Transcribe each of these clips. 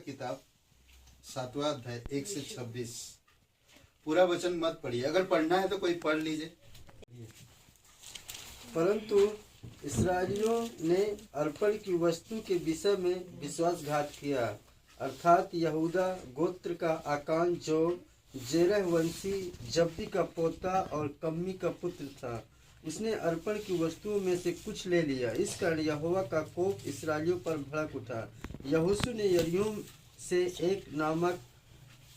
किताब 7वां अध्याय 1 से 26। पूरा वचन मत पढ़िए, अगर पढ़ना है तो कोई पढ़ लीजिए। परंतु इस्राएलियों ने अर्पण की वस्तु के विषय में विश्वासघात किया, अर्थात यहूदा गोत्र का आकान जो जेरह वंशी जब्दी का पोता और कम्मी का पुत्र था, उसने अर्पण की वस्तुओं में से कुछ ले लिया। इस कारण यहोवा का कोप इस्राएलियों पर भड़क उठा। यहोशू ने यरीहो से एक नामक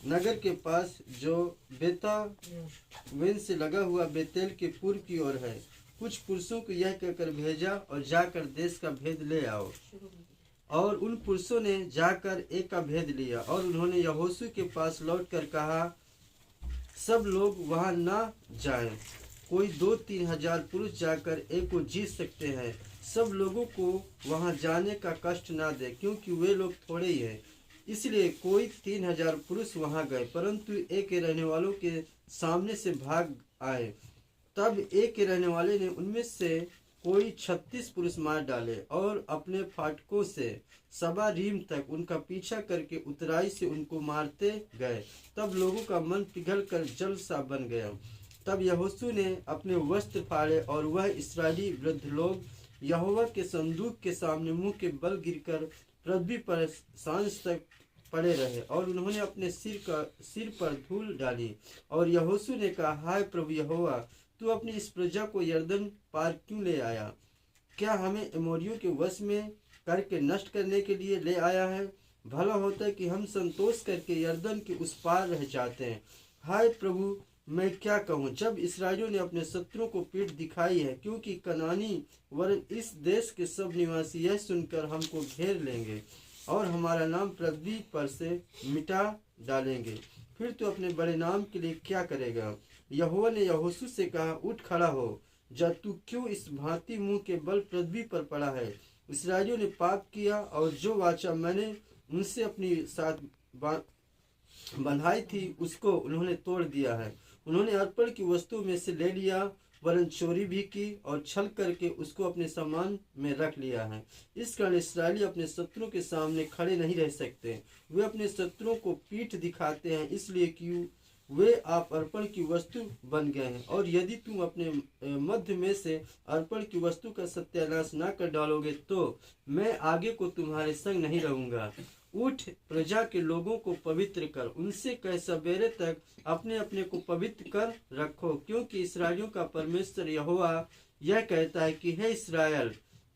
नगर के पास, जो बेतावेन से लगा हुआ बेतेल के पूर्व की ओर है, कुछ पुरुषों को यह कहकर भेजा और जाकर देश का भेद ले आओ। और उन पुरुषों ने जाकर एक का भेद लिया और उन्होंने यहोशू के पास लौटकर कहा, सब लोग वहां न जाएं, कोई 2-3 हजार पुरुष जाकर एक को जीत सकते हैं। सब लोगों को वहां जाने का कष्ट ना दे, क्योंकि वे लोग थोड़े ही हैं। इसलिए कोई 3000 पुरुष वहां गए, परंतु एक के रहने वालों के सामने से भाग आए। तब एक के रहने वाले ने उनमें से कोई 36 पुरुष मार डाले और अपने फाटकों से सबा रीम तक उनका पीछा करके उतराई से उनको मारते गए। तब लोगों का मन पिघल कर जल सा बन गया। तब यहोशू ने अपने वस्त्र फाड़े और वह इस्राएली वृद्ध लोग यहोवा के संदूक के सामने मुंह के बल गिरकर पृथ्वी पर सांझ तक पड़े रहे और उन्होंने अपने सिर पर धूल डाली। और यहोशू ने कहा, हाय प्रभु यहोवा, तू अपनी इस प्रजा को यरदन पार क्यों ले आया? क्या हमें एमोरियों के वश में करके नष्ट करने के लिए ले आया है? भला होता है कि हम संतोष करके यरदन के उस पार रह जाते हैं। हाय प्रभु, मैं क्या कहूँ? जब इस्राएलियों ने अपने शत्रुओं को पीठ दिखाई है, क्योंकि कनानी वरन इस देश के सब निवासी यह सुनकर हमको घेर लेंगे और हमारा नाम पृथ्वी पर से मिटा डालेंगे, फिर तू अपने बड़े नाम के लिए क्या करेगा? यहोवा ने यहोशू से कहा, उठ खड़ा हो, जब तू क्यों इस भांति मुंह के बल पृथ्वी पर पड़ा है? इस्राएलियों ने पाप किया और जो वाचा मैंने उनसे अपनी साथ बंधाई थी उसको उन्होंने तोड़ दिया है। उन्होंने अर्पण की वस्तुओं में से ले लिया, वरन चोरी भी की और छल करके उसको अपने सामान में रख लिया है। इस कारण इस्राएली अपने शत्रुओं के सामने खड़े नहीं रह सकते। वे अपने शत्रुओं को पीठ दिखाते हैं, इसलिए कि वे आप अर्पण की वस्तु बन गए हैं। और यदि तुम अपने मध्य में से अर्पण की वस्तु का सत्यानाश न कर डालोगे, तो मैं आगे को तुम्हारे संग नहीं रहूंगा। उठ, प्रजा के लोगों को पवित्र कर, उनसे कह सवेरे तक अपने अपने को पवित्र कर रखो, क्योंकि इस्राएलियों का परमेश्वर यहोवा यह कहता है कि हे इस्राएल,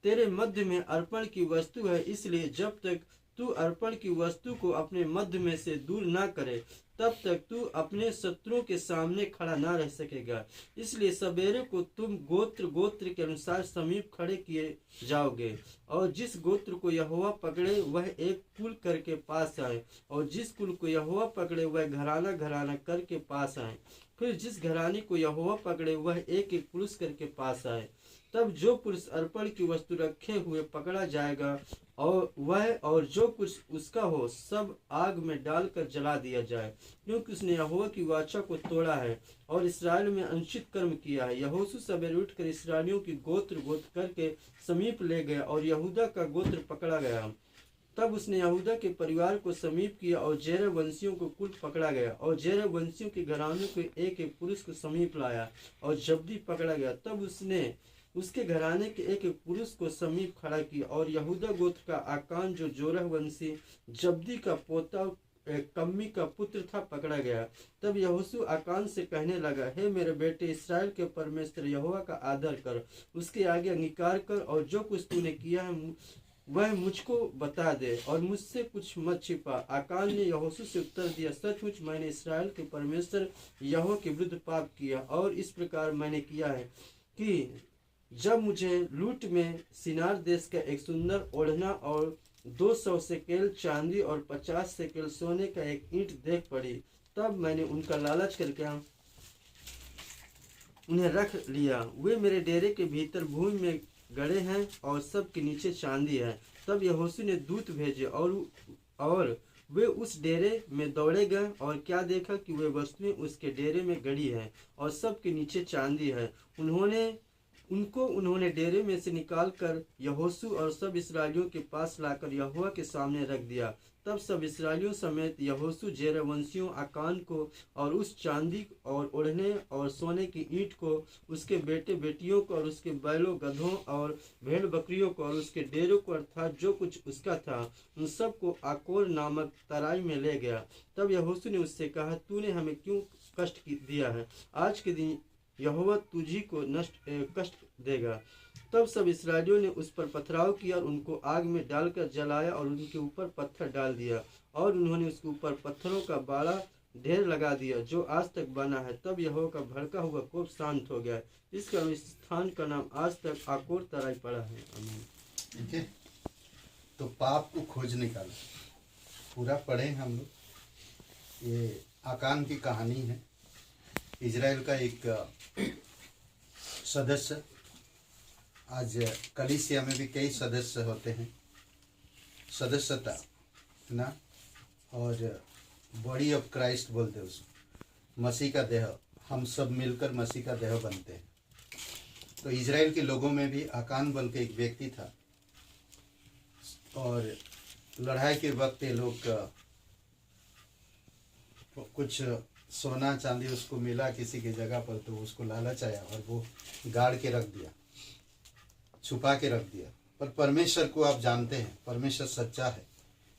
तेरे मध्य में अर्पण की वस्तु है, इसलिए जब तक तू अर्पण की वस्तु को अपने मध्य में से दूर न करे, तब तक तू अपने शत्रुओं के सामने खड़ा न रह सकेगा। इसलिए सवेरे को तुम गोत्र गोत्र के अनुसार समीप खड़े किए जाओगे, और जिस गोत्र को यहोवा पकड़े वह एक कुल करके पास आए, और जिस कुल को यहोवा पकड़े वह घराना घराना करके पास आए। फिर जिस घराने को यहोवा पकड़े वह एक एक पुरुष करके पास आए। तब जो पुरुष अर्पण की वस्तु रखे हुए पकड़ा जाएगा और जो कुछ उसका हो सब आग में डालकर जला दिया जाए, क्योंकि उसने यहोवा की वाचा को तोड़ा है और इस्राएल में अनुचित कर्म किया है। यहोशू सवेरे उठकर इस्राएलियों की गोत्र गोत्र करके समीप ले गया और यहूदा का गोत्र पकड़ा गया। तब उसने यहूदा के परिवार को समीप किया और जेरह वंशियों को कुल पकड़ा गया, और जेरह वंशियों के घरानों के एक एक पुरुष को समीप लाया और जब्दी पकड़ा गया। तब उसने उसके घराने के एक एक पुरुष को समीप खड़ा किया, और यहूदा गोत्र का आकान जो जोरह वंशी जब्दी का पोता कम्मी का पुत्र था पकड़ा गया। तब यहोशू आकान से कहने लगा, हे मेरे बेटे, इस्राएल के परमेश्वर यहोवा का आदर कर, उसके आगे अंगीकार कर, और जो कुछ तूने किया है वह मुझको बता दे और मुझसे कुछ मत छिपा। आकान ने यहोशू से उत्तर दिया, सचमुच मैंने इस्राएल के परमेश्वर यहोवा के विरुद्ध पाप किया, और इस प्रकार मैंने किया है कि जब मुझे लूट में सिनार देश का एक सुंदर ओढ़ना और 200 शेकेल चांदी और 50 शेकेल सोने का एक ईंट देख पड़ी, तब मैंने उनका लालच करके उन्हें रख लिया। वे मेरे डेरे के भीतर भूमि में गड़े हैं और सब के नीचे चांदी है। तब यहोशू ने दूत भेजे और वे उस डेरे में दौड़े गए, और क्या देखा कि वे वस्तुएं उसके डेरे में गड़ी हैं और सब के नीचे चांदी है। उन्होंने डेरे में से निकाल कर यहोशू और सब इस्राएलियों के पास लाकर यहोवा के सामने रख दिया। तब सब इसराइलियों समेत यहोशू जेरवंशियों आकान को और उस चांदी और ओढ़ने और सोने की ईंट को, उसके बेटे बेटियों को और उसके बैलों गधों और भेड़ बकरियों को और उसके डेरों को अर्थात जो कुछ उसका था उन सब को आकोर नामक तराई में ले गया। तब यहोशू ने उससे कहा, तूने हमें क्यों कष्ट दिया है? आज के दिन यहोवा तुझी को कष्ट देगा। तब सब इसराइलियों ने उस पर पथराव किया और उनको आग में डालकर जलाया और उनके ऊपर पत्थर डाल दिया और उन्होंने उसके ऊपर पत्थरों का बड़ा ढेर लगा दिया जो आज तक बना है। तब यहोवा का भड़का हुआ कोप शांत हो गया। इस कारण इस स्थान का नाम आज तक आकोर तराई पड़ा है। आमीन। ठीक है, तो पाप को खोज निकालो, पूरा पढ़े हम लोग। ये आकान की कहानी है। इजराइल का एक सदस्य, आज कलीसिया में भी कई सदस्य होते हैं, सदस्यता ना, और बॉडी ऑफ क्राइस्ट बोलते हैं उसको, मसीह का देह। हम सब मिलकर मसीह का देह बनते हैं। तो इजराइल के लोगों में भी आकान बोल के एक व्यक्ति था, और लड़ाई के वक्त ये लोग कुछ सोना चांदी उसको मिला किसी की जगह पर, तो उसको लालच आया और वो गाड़ के रख दिया, छुपा के रख दिया। पर परमेश्वर को आप जानते हैं, परमेश्वर सच्चा है।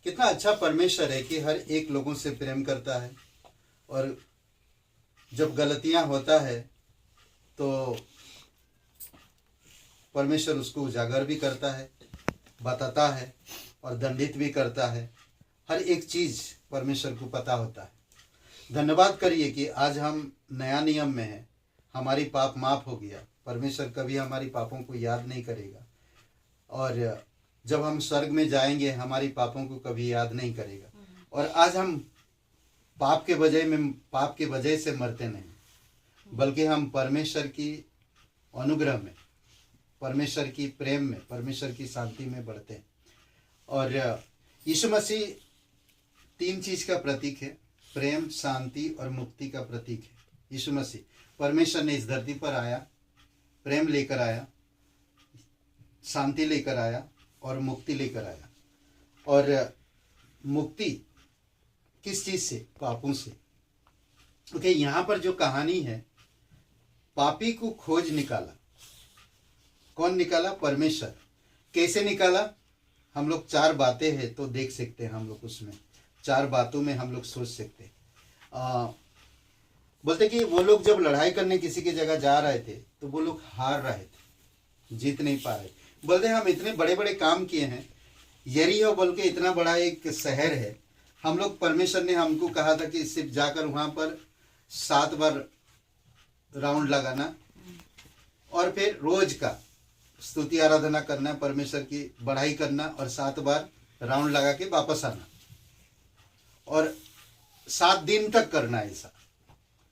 कितना अच्छा परमेश्वर है कि हर एक लोगों से प्रेम करता है, और जब गलतियां होता है तो परमेश्वर उसको उजागर भी करता है, बताता है और दंडित भी करता है। हर एक चीज परमेश्वर को पता होता है। धन्यवाद करिए कि आज हम नया नियम में हैं, हमारी पाप माफ हो गया। परमेश्वर कभी हमारी पापों को याद नहीं करेगा, और जब हम स्वर्ग में जाएंगे हमारी पापों को कभी याद नहीं करेगा। और आज हम पाप के वजह से मरते नहीं, बल्कि हम परमेश्वर की अनुग्रह में, परमेश्वर की प्रेम में, परमेश्वर की शांति में बढ़ते हैं। और यीशु मसीह 3 चीज का प्रतीक है, प्रेम, शांति और मुक्ति का प्रतीक है। यीशु मसीह, परमेश्वर ने इस धरती पर आया, प्रेम लेकर आया, शांति लेकर आया और मुक्ति लेकर आया। और मुक्ति किस चीज से? पापों से। ओके, यहाँ पर जो कहानी है, पापी को खोज निकाला। कौन निकाला? परमेश्वर। कैसे निकाला? हम लोग 4 बातें हैं तो देख सकते हैं, हम लोग उसमें 4 बातों में हम लोग सोच सकते हैं। बोलते कि वो लोग जब लड़ाई करने किसी की जगह जा रहे थे तो वो लोग हार रहे थे, जीत नहीं पा रहे। बोलते हम इतने बड़े बड़े काम किए हैं, यरीहो बोल के इतना बड़ा एक शहर है, हम लोग, परमेश्वर ने हमको कहा था कि सिर्फ जाकर वहां पर 7 बार राउंड लगाना और फिर रोज का स्तुति आराधना करना, परमेश्वर की बढ़ाई करना और 7 बार राउंड लगा के वापस आना, और 7 दिन तक करना ऐसा।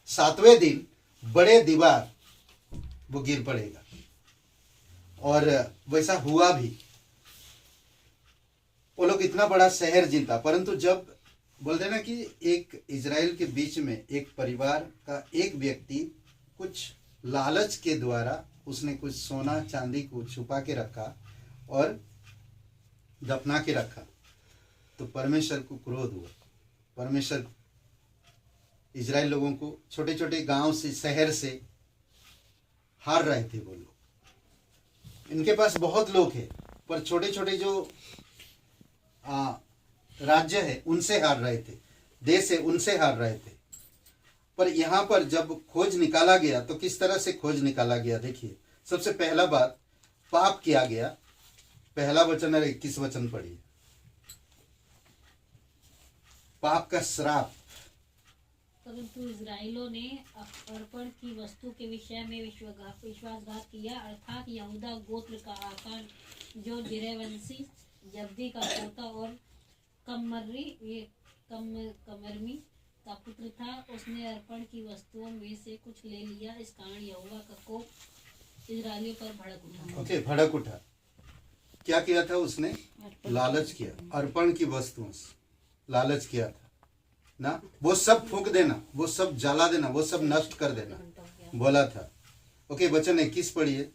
7वें दिन बड़े दीवार वो गिर पड़ेगा, और वैसा हुआ भी। वो लोग इतना बड़ा शहर जीता, परंतु जब बोलते ना कि एक इजराइल के बीच में एक परिवार का एक व्यक्ति कुछ लालच के द्वारा उसने कुछ सोना चांदी को छुपा के रखा और दफना के रखा, तो परमेश्वर को क्रोध हुआ। परमेश्वर इजराइल लोगों को, छोटे छोटे गांव से, शहर से हार रहे थे वो लोग। इनके पास बहुत लोग हैं, पर छोटे छोटे जो राज्य है उनसे हार रहे थे, देश है उनसे हार रहे थे। पर यहाँ पर जब खोज निकाला गया तो किस तरह से खोज निकाला गया? देखिए, सबसे पहला बात, पाप किया गया। पहला वचन और 21 वचन पढ़िए। पाप का श्राप। परंतु इस्राएलियों ने अर्पण की वस्तु के विषय में विश्वासघात किया, अर्थात यहूदा गोत्र का आकान, जो जिरेवंशी जब्दी का पोता और कमर्मी का पुत्र था, उसने अर्पण की वस्तुओं में से कुछ ले लिया। इस कारण यहोवा का कोप इस्राएलियों पर भड़क उठा। ओके, भड़क उठा। क्या किया था उसने? लालच किया, अर्पण की वस्तुओं से लालच किया था ना, वो सब फूंक देना, वो सब जला देना, वो सब नष्ट कर देना बोला था। ओके, वचन 21 पढ़िए।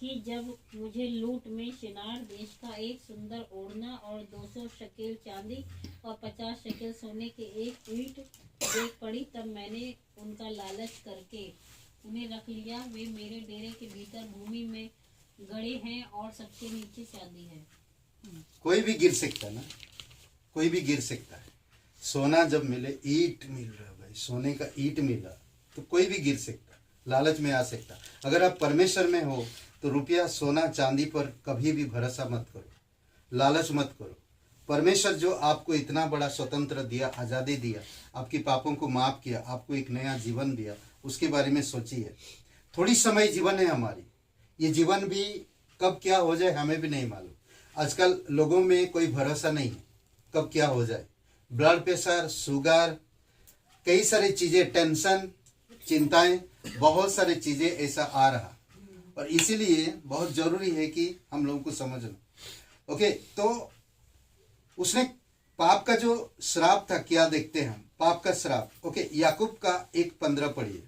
कि जब मुझे लूट में शिनार देश का एक सुंदर ओढ़ना और 200 शकेल चांदी और 50 शकेल सोने के एक ईंट देख पड़ी, तब मैंने उनका लालच करके उन्हें रख लिया। वे मेरे डेरे के भीतर भूमि में गड़े हैं और सबसे नीचे चांदी है। कोई भी गिर सकता है ना, कोई भी गिर सकता है। सोना जब मिले, ईंट मिल रहा भाई, सोने का ईंट मिला तो कोई भी गिर सकता, लालच में आ सकता। अगर आप परमेश्वर में हो तो रुपया सोना चांदी पर कभी भी भरोसा मत करो, लालच मत करो। परमेश्वर जो आपको इतना बड़ा स्वतंत्र दिया, आज़ादी दिया, आपके पापों को माफ किया, आपको एक नया जीवन दिया, उसके बारे में सोचिए। थोड़ी समय जीवन है हमारी, ये जीवन भी कब क्या हो जाए हमें भी नहीं मालूम। आजकल लोगों में कोई भरोसा नहीं है कब क्या हो जाए। ब्लड प्रेशर, शुगर, कई सारी चीज़ें, टेंशन, चिंताएं, बहुत सारी चीज़ें ऐसा आ रहा, और इसीलिए बहुत ज़रूरी है कि हम लोगों को समझना। ओके, तो उसने पाप का जो श्राप था, क्या देखते हैं हम, पाप का श्राप। ओके, याकूब का 1:15 पढ़िए।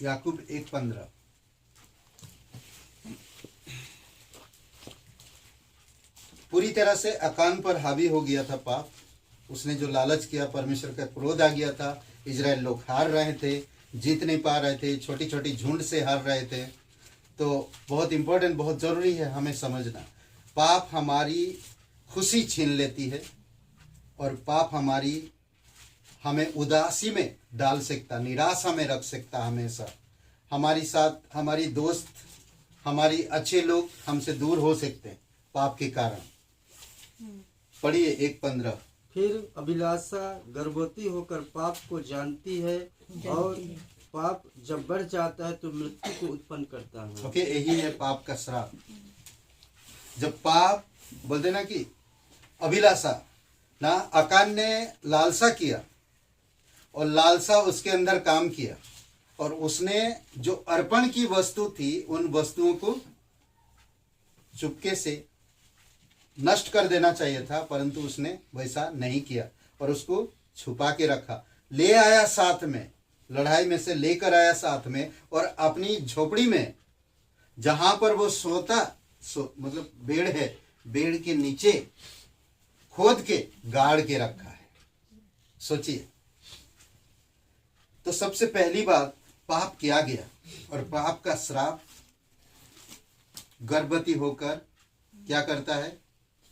याकूब 1:15। पूरी तरह से अकान पर हावी हो गया था पाप। उसने जो लालच किया, परमेश्वर का क्रोध आ गया था। इजराइल लोग हार रहे थे, जीत नहीं पा रहे थे, छोटी छोटी झुंड से हार रहे थे। तो बहुत इंपॉर्टेंट, बहुत ज़रूरी है हमें समझना, पाप हमारी खुशी छीन लेती है और पाप हमें उदासी में डाल सकता, निराशा में रख सकता। हमेशा हमारी साथ हमारी दोस्त, हमारी अच्छे लोग हमसे दूर हो सकते हैं पाप के कारण। पढ़िए 1:15। फिर अभिलाषा गर्भवती होकर पाप को जानती है और पाप जब बढ़ जाता है तो मृत्यु को उत्पन्न करता है। ओके, यही है पाप का श्राप। जब पाप बोलते ना कि अभिलाषा ना, अकान ने लालसा किया और लालसा उसके अंदर काम किया, और उसने जो अर्पण की वस्तु थी उन वस्तुओं को चुपके से नष्ट कर देना चाहिए था, परंतु उसने वैसा नहीं किया और उसको छुपा के रखा। ले आया साथ में, लड़ाई में से लेकर आया साथ में, और अपनी झोपड़ी में जहां पर वो सोता, मतलब बेड़ है, बेड़ के नीचे खोद के गाड़ के रखा है। सोचिए, तो सबसे पहली बात, पाप किया गया और पाप का श्राप गर्भवती होकर क्या करता है,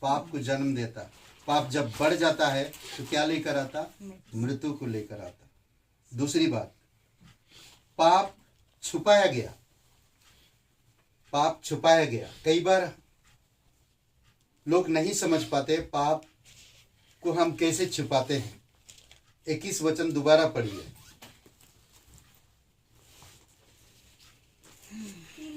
पाप को जन्म देता। पाप जब बढ़ जाता है तो क्या लेकर आता, मृत्यु को लेकर आता। दूसरी बात, पाप छुपाया गया, पाप छुपाया गया। कई बार लोग नहीं समझ पाते पाप को हम कैसे छुपाते हैं। 21 वचन दोबारा पढ़िए।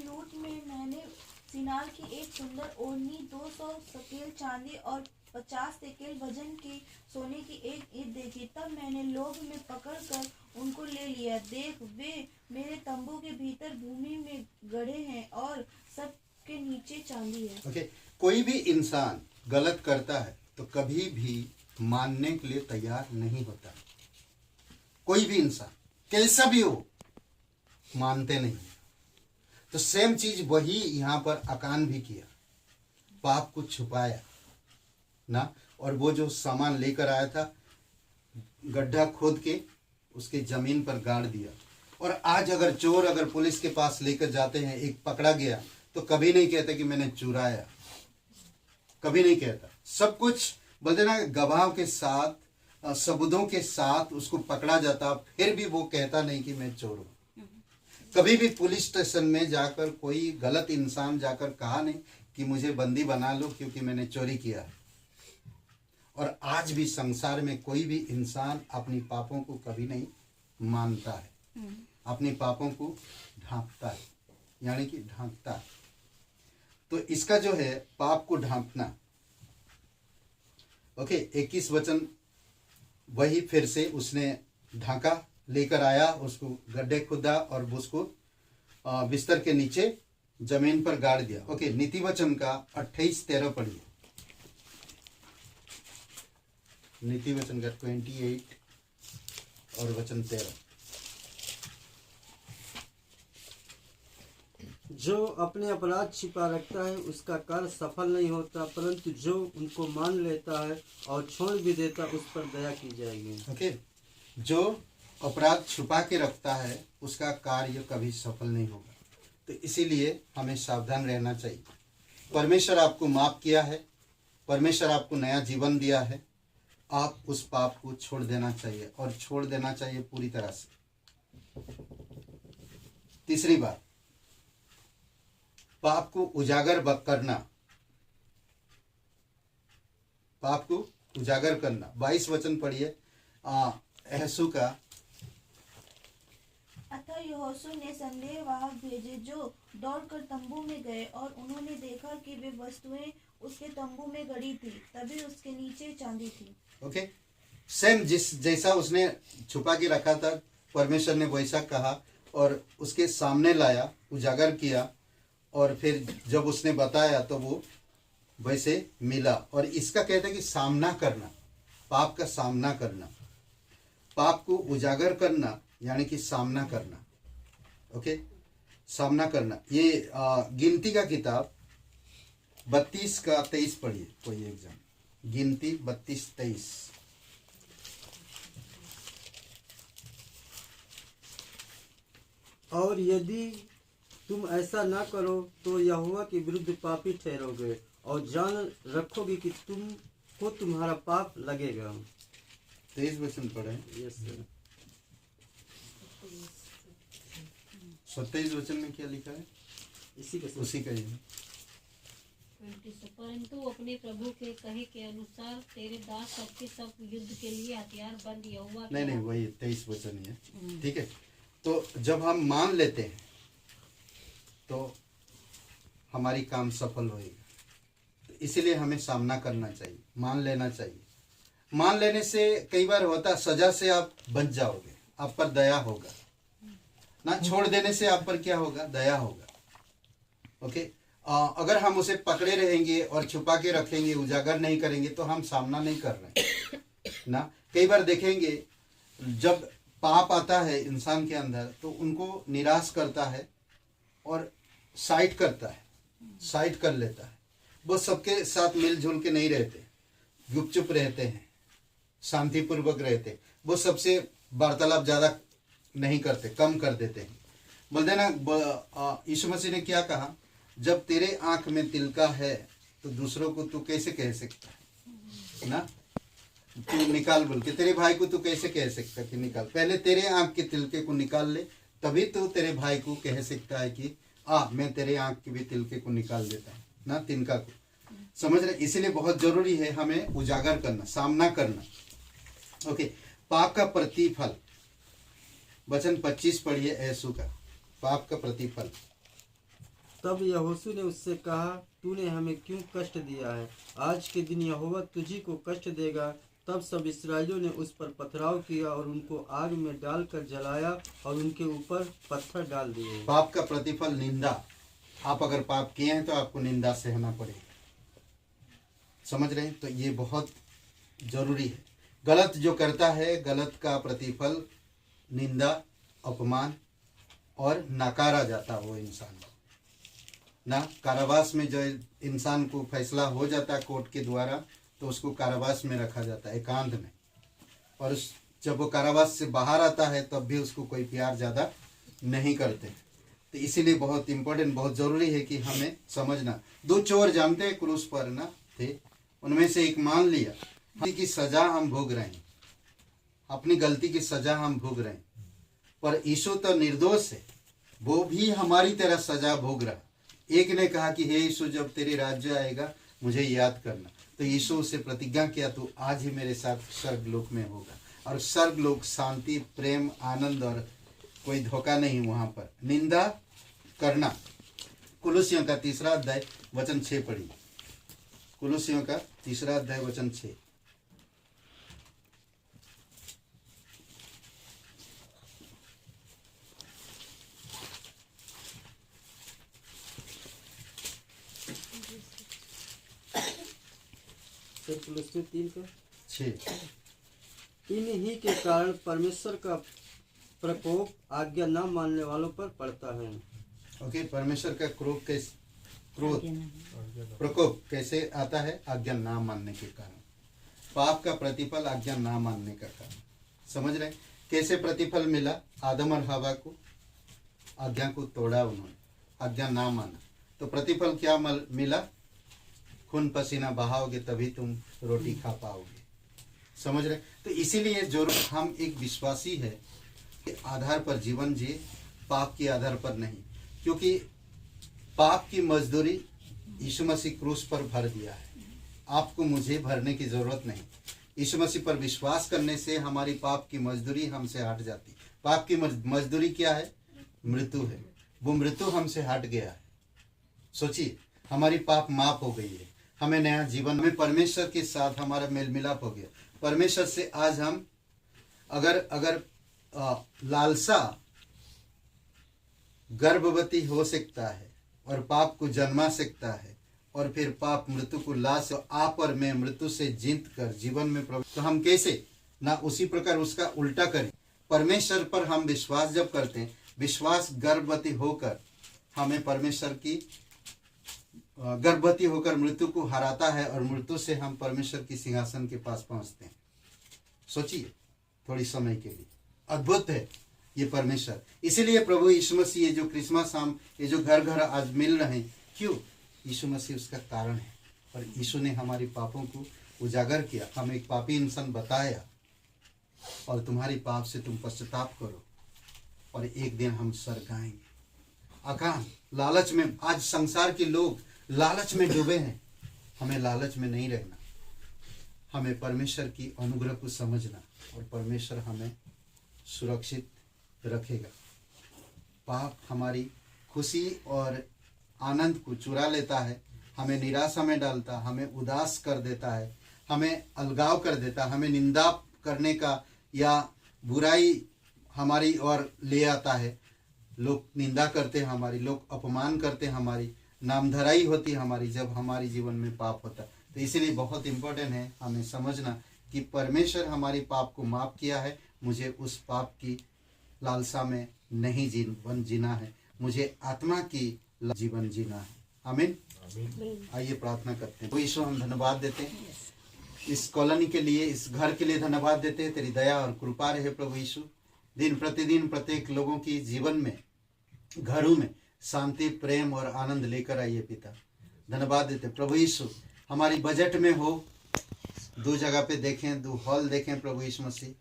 लूट में मैंने सिनार की एक सुंदर ओढ़नी, 200 शकेल चांदी और 50 शकेल वजन के सोने की एक ईंट देखी। तब मैंने लोभ में पकड़कर उनको ले लिया। देख, वे मेरे तंबू के भीतर भूमि में गड़े हैं और सबके नीचे चांदी है। ओके, कोई भी इंसान गलत करता है तो कभी भी मानने के लिए तैयार नहीं होता। कोई भी इंसान कैसा भी हो, मानते नहीं। तो सेम चीज वही यहाँ पर अकान भी किया, पाप को छुपाया ना, और वो जो सामान लेकर आया था गड्ढा खोद के उसके जमीन पर गाड़ दिया। और आज अगर चोर अगर पुलिस के पास लेकर जाते हैं, एक पकड़ा गया, तो कभी नहीं कहता कि मैंने चुराया, कभी नहीं कहता। सब कुछ बोलते ना, गवाहों के साथ, सबूतों के साथ उसको पकड़ा जाता, फिर भी वो कहता नहीं कि मैं चोर हूं। कभी भी पुलिस स्टेशन में जाकर कोई गलत इंसान जाकर कहा नहीं कि मुझे बंदी बना लो क्योंकि मैंने चोरी किया। और आज भी संसार में कोई भी इंसान अपनी पापों को कभी नहीं मानता है, अपनी पापों को ढांपता है, यानी कि ढांकता है। तो इसका जो है पाप को ढांपना। ओके, 21 वचन वही फिर से उसने ढांका, लेकर आया, उसको गड्ढे खुदा और उसको बिस्तर के नीचे जमीन पर गाड़ दिया। ओके, नीति वचन का 28-13 पढ़िए। नीति वचन का 28 और वचन 13। जो अपने अपराध छिपा रखता है उसका कार्य सफल नहीं होता, परंतु जो उनको मान लेता है और छोड़ भी देता उस पर दया की जाएगी। ओके, जो अपराध छुपा के रखता है उसका कार्य कभी सफल नहीं होगा। तो इसीलिए हमें सावधान रहना चाहिए। परमेश्वर आपको माफ किया है, परमेश्वर आपको नया जीवन दिया है, आप उस पाप को छोड़ देना चाहिए और छोड़ देना चाहिए पूरी तरह से। तीसरी बात, पाप को उजागर करना, पाप को उजागर करना। 22 वचन पढ़िए यहोशू का। अतः यहोशू ने संदेशवाहक भेजे जो दौड़कर तंबू में गए, और उन्होंने देखा कि वे वस्तुएं उसके तंबू में गड़ी थी, तभी उसके नीचे चांदी थी। ओके, सेम जैसा उसने छुपा के रखा था, परमेश्वर ने वैसा कहा और उसके सामने लाया, उजागर किया, और फिर जब उसने बताया तो वो वैसे मिला। और इसका कहते हैं कि सामना करना, पाप का सामना करना, पाप को उजागर करना यानी कि सामना करना। ओके, सामना करना। ये गिनती का किताब 32 का 23 पढ़िए कोई एक जन। गिनती 32-23। और यदि तुम ऐसा ना करो तो यहोवा के विरुद्ध पापी ठहरोगे और जान रखोगे कि तुमको तुम्हारा पाप लगेगा। 23 वचन पढ़े। Yes sir. 27 वचन में क्या लिखा है? इसी के उसी का ही है। 26 परंतु अपने प्रभु के कहे के अनुसार तेरे दास सबके सब युद्ध के लिए हथियार बंद यहोवा नहीं नहीं, वही 23 वचन ही है। ठीक है, तो जब हम मान लेते हैं तो हमारी काम सफल होएगा। तो इसीलिए हमें सामना करना चाहिए, मान लेना चाहिए। मान लेने से कई बार होता सजा से आप बच जाओगे, आप पर दया होगा ना। छोड़ देने से आप पर क्या होगा? दया होगा। ओके, अगर हम उसे पकड़े रहेंगे और छुपा के रखेंगे, उजागर नहीं करेंगे, तो हम सामना नहीं कर रहे ना। कई बार देखेंगे जब पाप आता है इंसान के अंदर तो उनको निराश करता है और साइड करता है, साइड कर लेता है। वो सबके साथ मिलजुल के नहीं रहते, गुपचुप रहते हैं, शांतिपूर्वक रहते हैं। वो सबसे वार्तालाप ज़्यादा नहीं करते, कम कर देते हैं। बोलते ना, यीशु मसीह ने क्या कहा? जब तेरे आंख में तिलका है तो दूसरों को तू कैसे कह सकता है ना, तू निकाल बोल के। तेरे भाई को तू कैसे कह सकता है कि निकाल? पहले तेरे आंख के तिलके को निकाल ले, तभी तो तेरे भाई को कह सकता है कि मैं तेरे आंख के भी तिलके को निकाल देता हूँ ना, तिनका को। समझ रहे? इसीलिए बहुत जरूरी है हमें उजागर करना, सामना करना। ओके, पाप का प्रतिफल, वचन 25 पढ़िए यहोशू का। पाप का प्रतिफल। तब यहोशू ने उससे कहा, तूने हमें क्यों कष्ट दिया है? आज के दिन यहोवा तुझी को कष्ट देगा। तब सब इसराइलियों ने उस पर पथराव किया और उनको आग में डालकर जलाया और उनके ऊपर पत्थर डाल दिए। पाप का प्रतिफल निंदा। आप अगर पाप किए हैं तो आपको निंदा सहना पड़ेगा। समझ रहे हैं? तो ये बहुत जरूरी है। गलत जो करता है, गलत का प्रतिफल निंदा, अपमान और नकारा जाता वो इंसान ना। कारावास में जो इंसान को फैसला हो जाता है कोर्ट के द्वारा, तो उसको कारावास में रखा जाता है, एकांत में। और जब वो कारावास से बाहर आता है तब भी उसको कोई प्यार ज़्यादा नहीं करते। तो इसीलिए बहुत इम्पोर्टेंट, बहुत ज़रूरी है कि हमें समझना। 2 चोर जानते हैं क्रूस पर ना थे, उनमें से एक मान लिया की सजा हम भोग रहे हैं, अपनी गलती की सजा हम भोग रहे हैं, पर यीशु तो निर्दोष है, वो भी हमारी तरह सजा भोग रहा। एक ने कहा कि हे यीशु, जब तेरे राज्य आएगा मुझे याद करना। तो यीशु उससे प्रतिज्ञा किया, तू आज ही मेरे साथ स्वर्गलोक में होगा। और स्वर्गलोक शांति, प्रेम, आनंद और कोई धोखा नहीं वहां पर। निंदा करना। कुलुसियों का 3 अध्याय वचन 6 पढ़िए। कुलुसियों का 3 अध्याय वचन 6। कुलुस्सी 3 का 6। इन्हीं के कारण परमेश्वर का प्रकोप आज्ञा न मानने वालों पर पड़ता है। ओके, परमेश्वर का क्रोध प्रकोप कैसे आता है? आज्ञा ना मानने के कारण। पाप का प्रतिफल आज्ञा ना मानने का कारण। समझ रहे? कैसे प्रतिफल मिला? आदम और हवा को आज्ञा को तोड़ा उन्होंने, आज्ञा ना माना, तो प्रतिफल क्या मिला? खून पसीना बहाओगे तभी तुम रोटी खा पाओगे। समझ रहे? तो इसीलिए जो हम एक विश्वासी है के आधार पर जीवन जिए, पाप के आधार पर नहीं, क्योंकि पाप की मजदूरी यीशु मसीह क्रूस पर भर दिया है। आपको मुझे भरने की जरूरत नहीं। यीशु मसीह पर विश्वास करने से हमारी पाप की मजदूरी हमसे हट जाती। पाप की मजदूरी क्या है? मृत्यु है। वो मृत्यु हमसे हट गया है। सोचिए, हमारी पाप माफ हो गई है, हमें नया जीवन में परमेश्वर के साथ हमारा मेल मिलाप हो गया। परमेश्वर से आज हम अगर लालसा गर्भवती हो सकता है और पाप को जन्मा सकता है और फिर पाप मृत्यु को ला से आप और मैं मृत्यु से जीत कर जीवन में प्रवेश, तो हम कैसे ना उसी प्रकार उसका उल्टा करें। परमेश्वर पर हम विश्वास जब करते हैं, विश्वास गर्भवती होकर हमें परमेश्वर की गर्भवती होकर मृत्यु को हराता है और मृत्यु से हम परमेश्वर की सिंहासन के पास पहुंचते हैं। सोचिए थोड़ी समय के लिए, अद्भुत है ये परमेश्वर। इसीलिए प्रभु यीशु मसीह ये जो क्रिसमस हम ये जो घर घर आज मिल रहे हैं, क्यों? यीशु मसीह उसका कारण है। और यीशु ने हमारी पापों को उजागर किया, हम एक पापी इंसान बताया और तुम्हारी पाप से तुम पश्चाताप करो और एक दिन हम स्वर्ग आएंगे। अकान लालच में, आज संसार के लोग लालच में डूबे हैं। हमें लालच में नहीं रहना, हमें परमेश्वर की अनुग्रह को समझना और परमेश्वर हमें सुरक्षित रखेगा। पाप हमारी खुशी और आनंद को चुरा लेता है, हमें निराशा में डालता, हमें उदास कर देता है, हमें अलगाव कर देता, हमें निंदा करने का या बुराई हमारी ओर ले आता है। लोग निंदा करते हैं हमारी, लोग अपमान करते हैं हमारी, नामधराई होती है हमारी जब हमारे जीवन में पाप होता है। तो इसीलिए बहुत इम्पोर्टेंट है हमें समझना कि परमेश्वर हमारी पाप को माफ किया है। मुझे उस पाप की लालसा में नहीं जीना है, मुझे आत्मा की जीवन जीना है। आमीन। आइए प्रार्थना करते हैं। तो ईश्वर हम धन्यवाद देते हैं इस कॉलोनी के लिए, इस घर के लिए धन्यवाद देते हैं। तेरी दया और कृपा रहे प्रभु यीशु, दिन प्रतिदिन प्रत्येक लोगों की जीवन में, घरों में शांति, प्रेम और आनंद लेकर आइए पिता। धन्यवाद देते प्रभु यीशु। हमारी बजट में हो, 2 जगह पे देखें, 2 हॉल देखें प्रभु यीशु मसीह,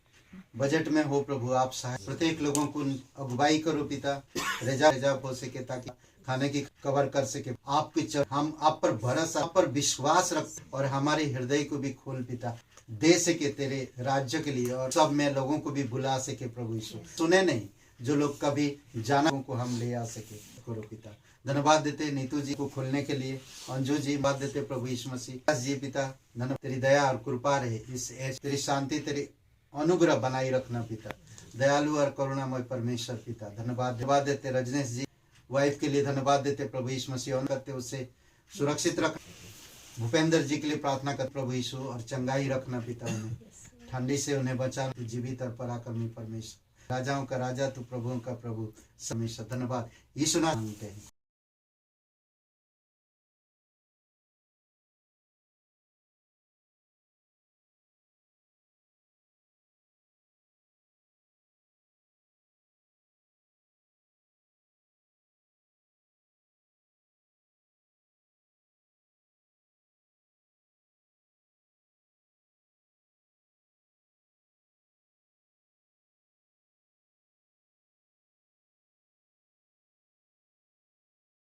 बजट में हो प्रभु आप सहाय। प्रत्येक लोगों को अगुवाई करो पिता, रेजा हो सके ताकि खाने की कवर कर सके। आपकी हम आप पर भरोसा, आप पर विश्वास रख और हमारे हृदय को भी खोल पिता, दे सके तेरे राज्य के लिए और सब में लोगों को भी बुला सके प्रभु यीशु। सुने नहीं जो लोग कभी जाना को हम ले आ सके करो पिता। धन्यवाद देते नीतू जी को खोलने के लिए, अंजू जी बात देते प्रभु यीशु मसीह जी पिता। धन्यवाद, तेरी दया और कृपा रहे, इस तेरी शांति, तेरी अनुग्रह बनाई रखना पिता, दयालु और करुणामय परमेश्वर पिता। धन्यवाद देते रजनीश जी वाइफ के लिए, धन्यवाद देते प्रभु यीशु मसीह करते उसे सुरक्षित रख। भूपेंद्र जी के लिए प्रार्थना कर प्रभु यीशु और चंगाई रखना पिता, उन्हें ठंडी से उन्हें बचा, जीवित और पराक्रमी परमेश्वर, राजाओं का राजा तू, प्रभुओं का प्रभु परमेश्वर। धन्यवाद यीशु नाम मांगते हैं।